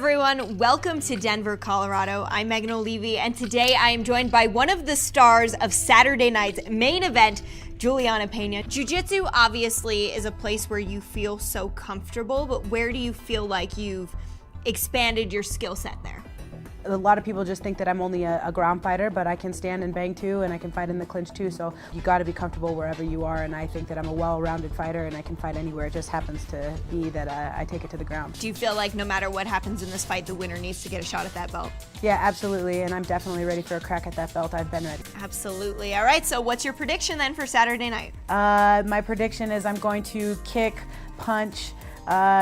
everyone, welcome to Denver, Colorado. I'm Megan O'Leary, and today I am joined by one of the stars of Saturday night's main event, Juliana Pena. Jiu-Jitsu obviously is a place where you feel so comfortable, but where do you feel like you've expanded your skill set there? A lot of people just think that I'm only a ground fighter, but I can stand and bang too, and I can fight in the clinch too, so you gotta be comfortable wherever you are, and I think that I'm a well-rounded fighter and I can fight anywhere. It just happens to be that I take it to the ground. Do you feel like no matter what happens in this fight, the winner needs to get a shot at that belt? Yeah, absolutely, and I'm definitely ready for a crack at that belt. I've been ready. Absolutely. All right, so what's your prediction then for Saturday night? My prediction is I'm going to kick, punch,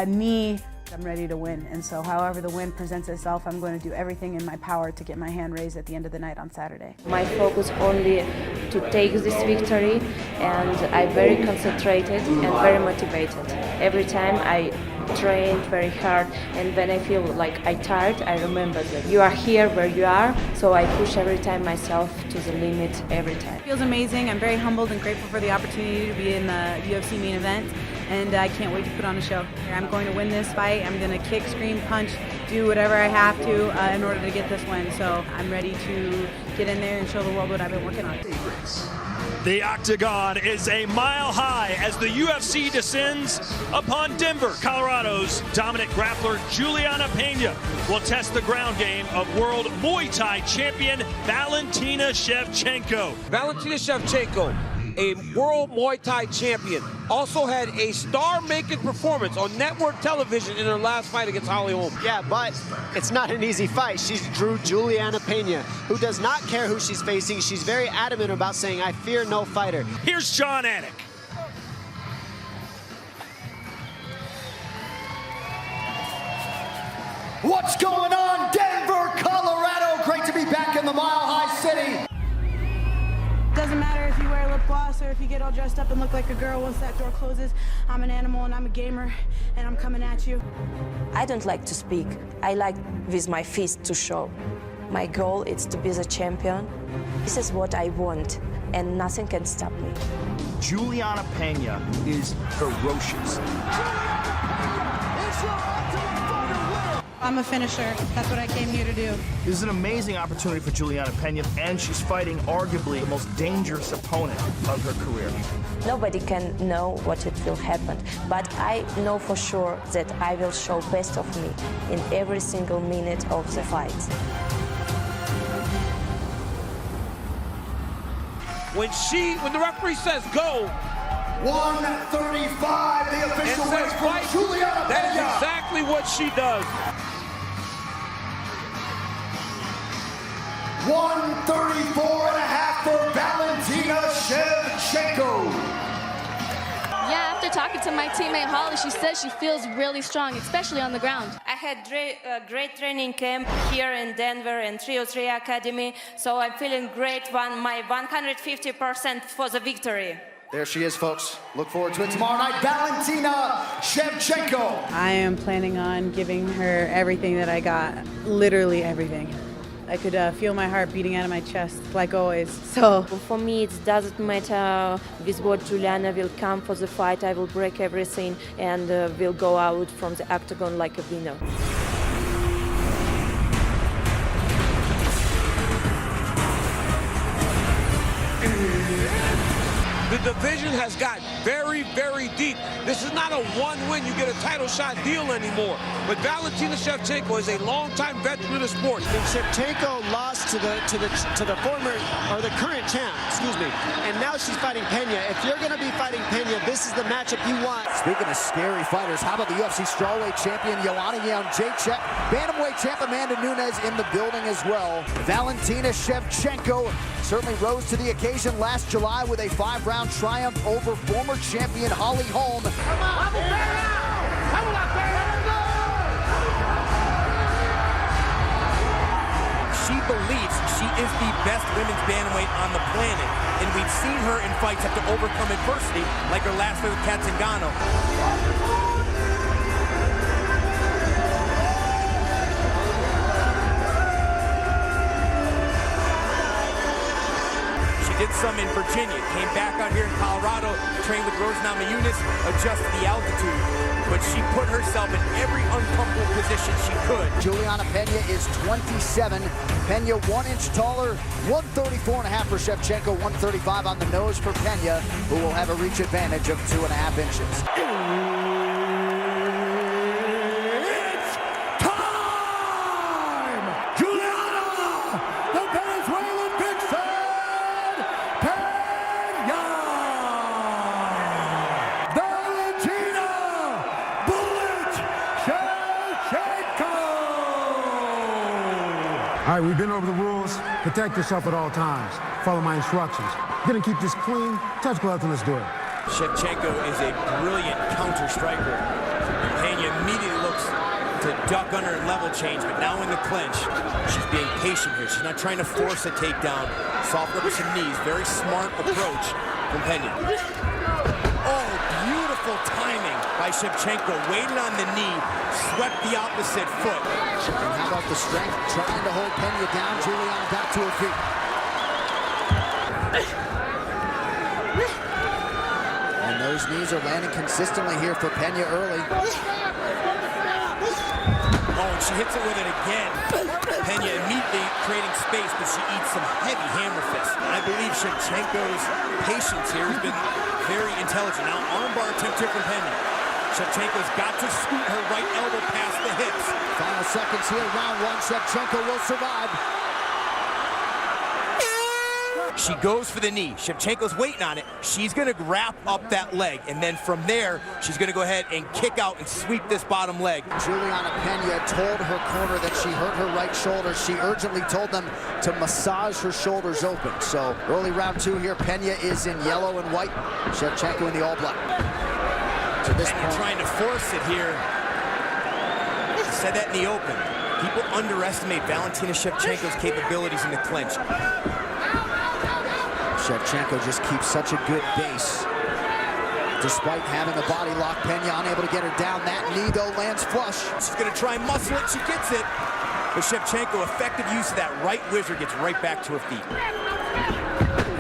knee. I'm ready to win, and so however the win presents itself, I'm going to do everything in my power to get my hand raised at the end of the night on Saturday. My focus only to take this victory, and I'm very concentrated and very motivated. Every time I trained very hard, and when I feel like I'm tired, I remember that you are here where you are, so I push every time myself to the limit every time. It feels amazing. I'm very humbled and grateful for the opportunity to be in the UFC main event, and I can't wait to put on a show. I'm going to win this fight. I'm going to kick, scream, punch, do whatever I have to in order to get this win. So I'm ready to get in there and show the world what I've been working on. The octagon is a mile high as the UFC descends upon Denver, Colorado's dominant grappler Juliana Pena will test the ground game of World Muay Thai champion Valentina Shevchenko. Valentina Shevchenko, a World Muay Thai champion, also had a star-making performance on network television in her last fight against Holly Holm. Yeah, but it's not an easy fight. She's Drew Juliana Pena, who does not care who she's facing. She's very adamant about saying, I fear no fighter. Here's John Anik. What's going on, Denver, Colorado? Great to be back in the Mile High City. Doesn't matter if you wear lip gloss or if you get all dressed up and look like a girl. Once that door closes, I'm an animal and I'm a gamer, and I'm coming at you. I don't like to speak. I like with my fist to show. My goal is to be the champion. This is what I want, and nothing can stop me. Juliana Pena is ferocious. I'm a finisher. That's what I came here to do. This is an amazing opportunity for Juliana Pena, and she's fighting arguably the most dangerous opponent of her career. Nobody can know what it will happen, but I know for sure that I will show best of me in every single minute of the fight. When the referee says go, 135, the official and weight says from fight, Juliana that is Pena. exactly what she does. 134 and a half for Valentina Shevchenko. Yeah, after talking to my teammate Holly, she says she feels really strong, especially on the ground. I had great training camp here in Denver and 303 Academy, so I'm feeling great. My 150% for the victory. There she is, folks. Look forward to it tomorrow night. Valentina Shevchenko. I am planning on giving her everything that I got, literally everything. I could feel my heart beating out of my chest, like always. So For me, it doesn't matter with what Juliana will come for the fight. I will break everything and will go out from the octagon like a winner. The division has got very, very deep. This is not a one-win, you get a title shot deal anymore. But Valentina Shevchenko is a longtime veteran of the sport. And Shevchenko lost to the former, or the current champ, excuse me. And now she's fighting Pena. If you're going to be fighting Pena, this is the matchup you want. Speaking of scary fighters, how about the UFC strawweight champion Joanna Jędrzejczyk? Bantamweight champ Amanda Nunes in the building as well. Valentina Shevchenko certainly rose to the occasion last July with a 5-round triumph over former champion Holly Holm. She believes she is the best women's bantamweight on the planet, and we've seen her in fights have to overcome adversity, like her last fight with Kat Zingano. She did some in Virginia, came back out here in Colorado, trained with Rose Namajunas, adjusted the altitude. But she put herself in every uncomfortable position she could. Juliana Pena is 27. Pena 1 inch taller, 134.5 for Shevchenko, 135 on the nose for Pena, who will have a reach advantage of 2.5 inches. It's time! Juliana, the Venezuelan vixen, Pena! Valentina Bullet Shevchenko! All right, we've been over the rules. Protect yourself at all times. Follow my instructions. Gonna keep this clean. Touch gloves and let's do it. Shevchenko is a brilliant counter striker. Pena immediately looks to duck under and level change, but now in the clinch, she's being patient here. She's not trying to force a takedown. Soften up with some knees. Very smart approach from Pena. Oh, beautiful timing by Shevchenko. Waited on the knee, swept the opposite foot. And how about the strength? Trying to hold Pena down. Juliana got to her feet. And those knees are landing consistently here for Pena early. Oh, and she hits it with it again. Pena immediately creating space, but she eats some heavy hammer fists. I believe Shevchenko's patience here has been very intelligent. Now, armbar attempt here from Pena. Shevchenko's got to scoot her right elbow past the hips. Final seconds here, round 1. Shevchenko will survive. She goes for the knee. Shevchenko's waiting on it. She's going to wrap up that leg, and then from there, she's going to go ahead and kick out and sweep this bottom leg. Juliana Pena told her corner that she hurt her right shoulder. She urgently told them to massage her shoulders open. So early round 2 here, Pena is in yellow and white. Shevchenko in the all black. To this point, trying to force it here. I said that in the open. People underestimate Valentina Shevchenko's capabilities in the clinch. Shevchenko just keeps such a good base. Despite having a body lock, Pena unable to get her down. That knee, though, lands flush. She's going to try and muscle it. She gets it. But Shevchenko, effective use of that right whizzer, gets right back to her feet.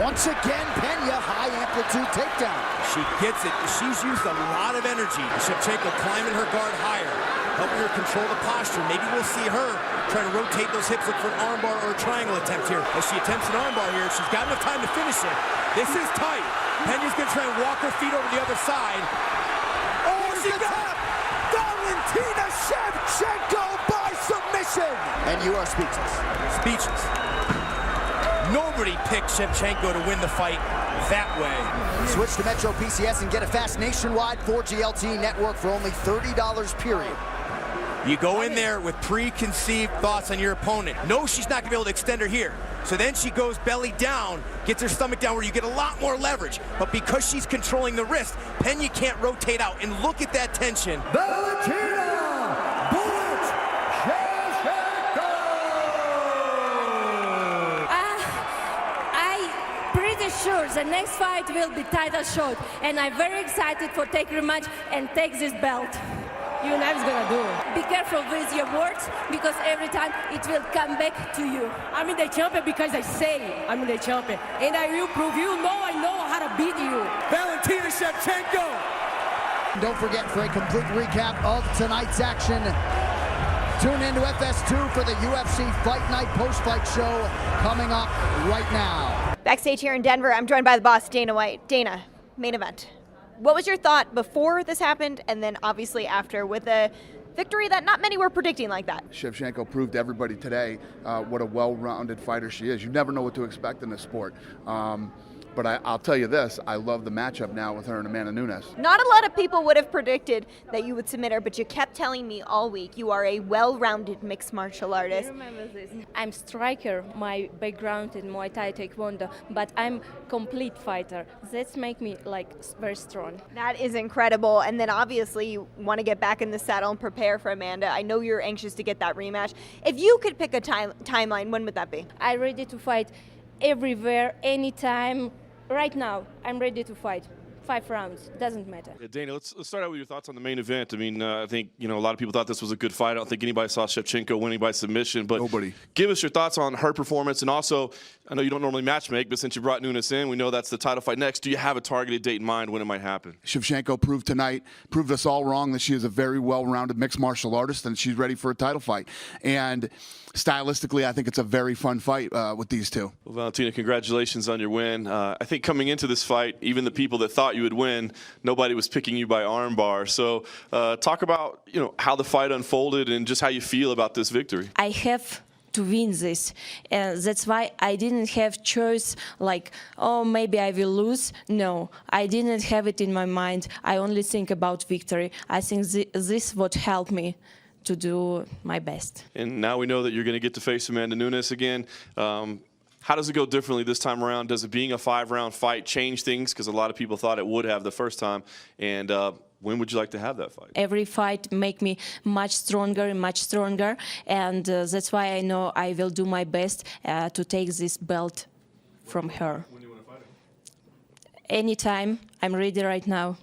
Once again, Pena, high amplitude takedown. She gets it. She's used a lot of energy. Shevchenko climbing her guard higher, helping her control the posture. Maybe we'll see her trying to rotate those hips, look for an armbar or a triangle attempt here. As she attempts an armbar here, she's got enough time to finish it. This is tight. Pena's going to try and walk her feet over the other side. Oh, she got Valentina Shevchenko by submission. And you are speechless. Speechless. Nobody picked Shevchenko to win the fight that way. Switch to Metro PCS and get a fast nationwide 4G LTE network for only $30 period. You go in there with preconceived thoughts on your opponent. No, she's not going to be able to extend her here. So then she goes belly down, gets her stomach down where you get a lot more leverage. But because she's controlling the wrist, Pena can't rotate out. And look at that tension. Valentina Bullet Shevchenko! I'm pretty sure the next fight will be title shot. And I'm very excited for take rematch and take this belt. You know it's gonna do it. Be careful with your words, because every time it will come back to you. I'm the champion because I say I'm the champion. And I will prove you know I know how to beat you. Valentina Shevchenko! Don't forget, for a complete recap of tonight's action, tune into FS2 for the UFC Fight Night post-fight show coming up right now. Backstage here in Denver, I'm joined by the boss, Dana White. Dana, main event. What was your thought before this happened and then obviously after, with a victory that not many were predicting like that? Shevchenko proved to everybody today what a well-rounded fighter she is. You never know what to expect in this sport. But I'll tell you this, I love the matchup now with her and Amanda Nunes. Not a lot of people would have predicted that you would submit her, but you kept telling me all week you are a well-rounded mixed martial artist. I remember this. I'm striker, my background in Muay Thai Taekwondo, but I'm complete fighter. That's make me like very strong. That is incredible. And then obviously you want to get back in the saddle and prepare for Amanda. I know you're anxious to get that rematch. If you could pick a timeline, when would that be? I'm ready to fight everywhere, anytime. Right now, I'm ready to fight. 5 rounds, doesn't matter. Yeah, Dana, let's start out with your thoughts on the main event. I mean, I think, a lot of people thought this was a good fight. I don't think anybody saw Shevchenko winning by submission. But nobody. Give us your thoughts on her performance. And also, I know you don't normally match make, but since you brought Nunes in, we know that's the title fight next. Do you have a targeted date in mind when it might happen? Shevchenko proved us all wrong that she is a very well-rounded mixed martial artist and she's ready for a title fight. And stylistically, I think it's a very fun fight with these two. Well, Valentina, congratulations on your win. I think coming into this fight, even the people that thought you would win, nobody was picking you by armbar. So talk about how the fight unfolded and just how you feel about this victory. I have to win this, and that's why I didn't have choice like, oh, maybe I will lose. No, I didn't have it in my mind. I only think about victory. I think this would help me to do my best. And now we know that you're going to get to face Amanda Nunes again. How does it go differently this time around? Does it being a 5-round fight change things? Because a lot of people thought it would have the first time. And when would you like to have that fight? Every fight make me much stronger, and that's why I know I will do my best to take this belt from her. When do you want to fight her? Anytime. I'm ready right now.